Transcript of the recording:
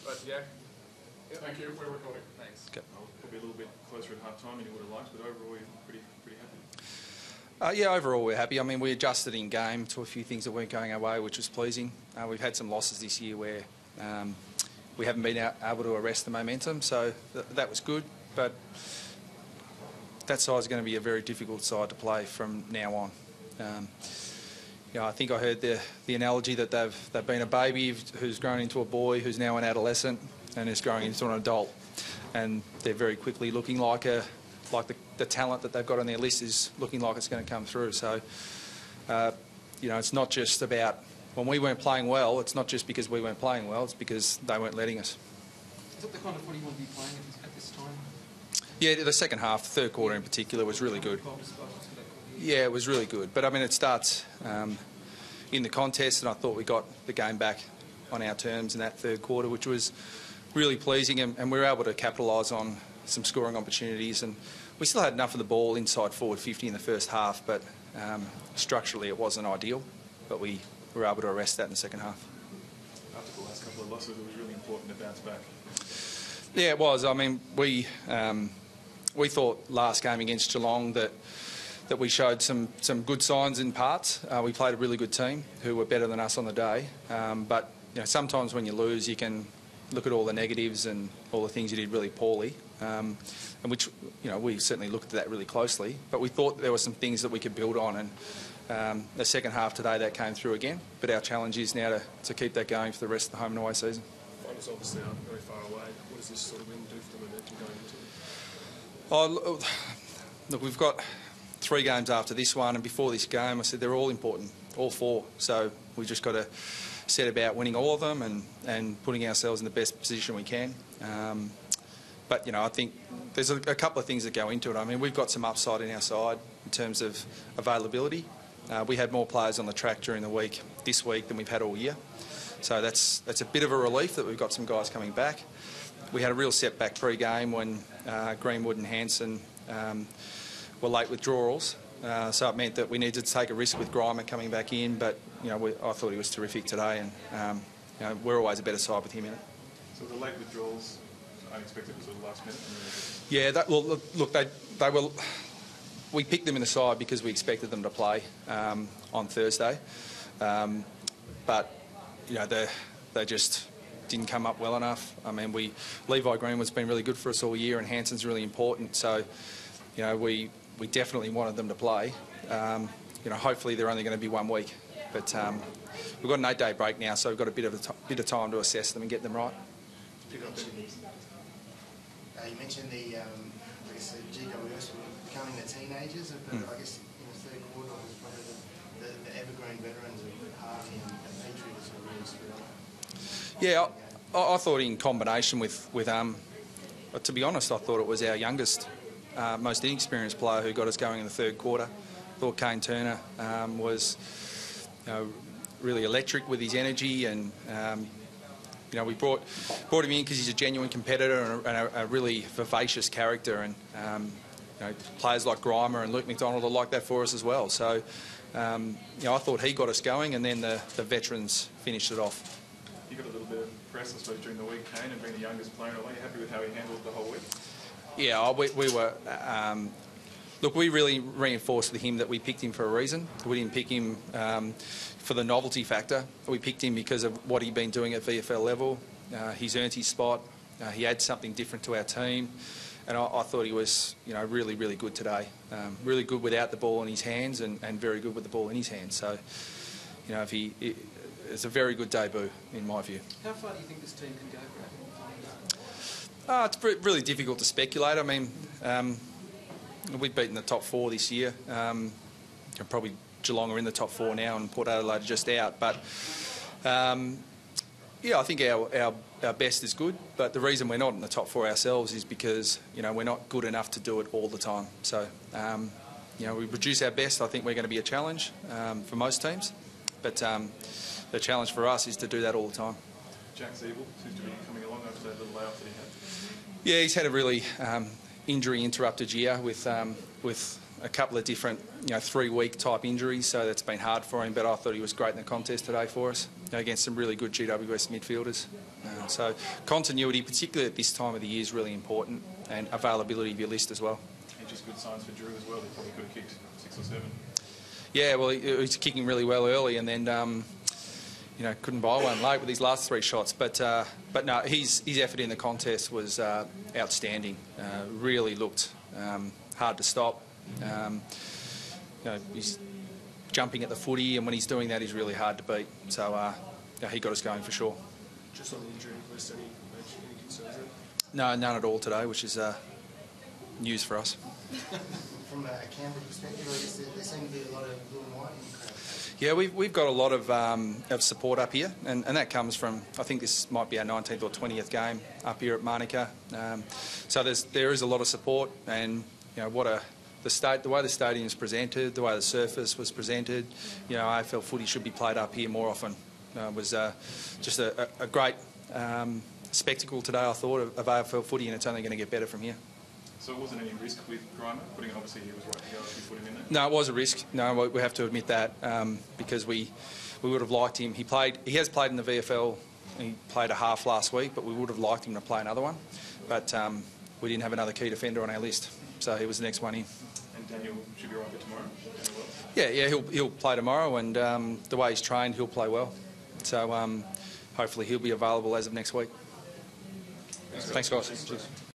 Right to go? Yep. Thank you. We're recording. Thanks. Okay. Probably a little bit closer at half time than you would have liked, but overall you're pretty happy. Yeah, overall we're happy. I mean, we adjusted in game to a few things that weren't going our way, which was pleasing. We've had some losses this year where we haven't been able to arrest the momentum, so that was good. But that side's going to be a very difficult side to play from now on. I think I heard the analogy that they've been a baby who's grown into a boy, who's now an adolescent, and is growing into an adult, and they're very quickly looking like the talent that they've got on their list is looking like it's going to come through. So, it's not just about when we weren't playing well. It's not just because we weren't playing well. It's because they weren't letting us. Is that the kind of footy you want to be playing at this time? Yeah, the second half, the third quarter in particular, was really good. Yeah, it was really good. But, I mean, it starts in the contest, and I thought we got the game back on our terms in that third quarter, which was really pleasing, and we were able to capitalise on some scoring opportunities. And we still had enough of the ball inside forward 50 in the first half, but structurally it wasn't ideal. But we were able to arrest that in the second half. After the last couple of losses, it was really important to bounce back. Yeah, it was. I mean, we thought last game against Geelong that we showed some good signs in parts. We played a really good team who were better than us on the day. But sometimes when you lose, you can look at all the negatives and all the things you did really poorly, and which we certainly looked at that really closely. But we thought there were some things that we could build on, and the second half today that came through again. But our challenge is now to keep that going for the rest of the home and away season. Finals obviously aren't very far away. What does this sort of win do for the momentum going into it? Look, we've got 3 games after this one, and before this game I said they're all important, all 4. So we just got to set about winning all of them and putting ourselves in the best position we can. But I think there's a couple of things that go into it. I mean, we've got some upside in our side in terms of availability. We had more players on the track during the week this week than we've had all year, so that's a bit of a relief that we've got some guys coming back. We had a real setback pre-game when Greenwood and Hansen were late withdrawals, so it meant that we needed to take a risk with Grimer coming back in. But I thought he was terrific today, and we're always a better side with him in it. So the late withdrawals, unexpected sort of last minute. Yeah, look, they were. We picked them in the side because we expected them to play on Thursday, but they just didn't come up well enough. I mean, Levi Greenwood's been really good for us all year, and Hansen's really important. So, we definitely wanted them to play. Hopefully they're only going to be 1 week, but we've got an 8-day break now, so we've got a bit of time to assess them and get them right. You mentioned the GWS becoming the teenagers, but I guess in the third quarter was probably the evergreen veterans of Harvey and Petrie that sort of really stood up. Yeah, I thought in combination with to be honest, I thought it was our youngest, most inexperienced player who got us going in the third quarter. I thought Kane Turner was really electric with his energy, and we brought him in because he's a genuine competitor and a really vivacious character, and players like Grimer and Luke McDonald are like that for us as well. So I thought he got us going, and then the veterans finished it off. You got a little bit of press, I suppose, during the week, Kane, and being the youngest player. Are you happy with how he handled the whole week? Yeah, we were. Look, we really reinforced with him that we picked him for a reason. We didn't pick him for the novelty factor. We picked him because of what he'd been doing at VFL level. He's earned his spot. He adds something different to our team, and I thought he was, really, really good today. Really good without the ball in his hands, and very good with the ball in his hands. So, it's a very good debut in my view. How far do you think this team can go, It's really difficult to speculate. I mean, we've beaten the top 4 this year. Probably Geelong are in the top 4 now, and Port Adelaide are just out. But I think our best is good. But the reason we're not in the top 4 ourselves is because we're not good enough to do it all the time. So we produce our best. I think we're going to be a challenge for most teams. But the challenge for us is to do that all the time. Jack Zeeble seems to be coming along after that little layoff that he had. Yeah, he's had a really injury-interrupted year with a couple of different, 3-week type injuries, so that's been hard for him. But I thought he was great in the contest today for us, against some really good GWS midfielders. So continuity, particularly at this time of the year, is really important, and availability of your list as well. And just good signs for Drew as well. He probably could have kicked 6 or 7. Yeah, well, he was kicking really well early, and then couldn't buy one late with his last 3 shots. But no, his effort in the contest was outstanding. Really looked hard to stop. He's jumping at the footy, and when he's doing that, he's really hard to beat. So he got us going for sure. Just on the injury list, any concerns there? No, none at all today, which is news for us. From a Canberra perspective, I guess there seem to be a lot of blue and white in the crowd. Yeah, we've got a lot of support up here, and that comes from, I think this might be our 19th or 20th game up here at Manuka. So there is a lot of support, and the way the stadium is presented, the way the surface was presented, AFL footy should be played up here more often. It was just a great spectacle today, I thought, of AFL footy, and it's only going to get better from here. So it wasn't any risk with Grimer? Obviously he was right to go if you put him in there? No, it was a risk. No, we have to admit that, because we would have liked him. He has played in the VFL. He played a half last week, but we would have liked him to play another one. But we didn't have another key defender on our list, so he was the next one in. And Daniel should be right for tomorrow? Yeah, he'll play tomorrow, and the way he's trained, he'll play well. So hopefully he'll be available as of next week. Thanks guys. Cheers.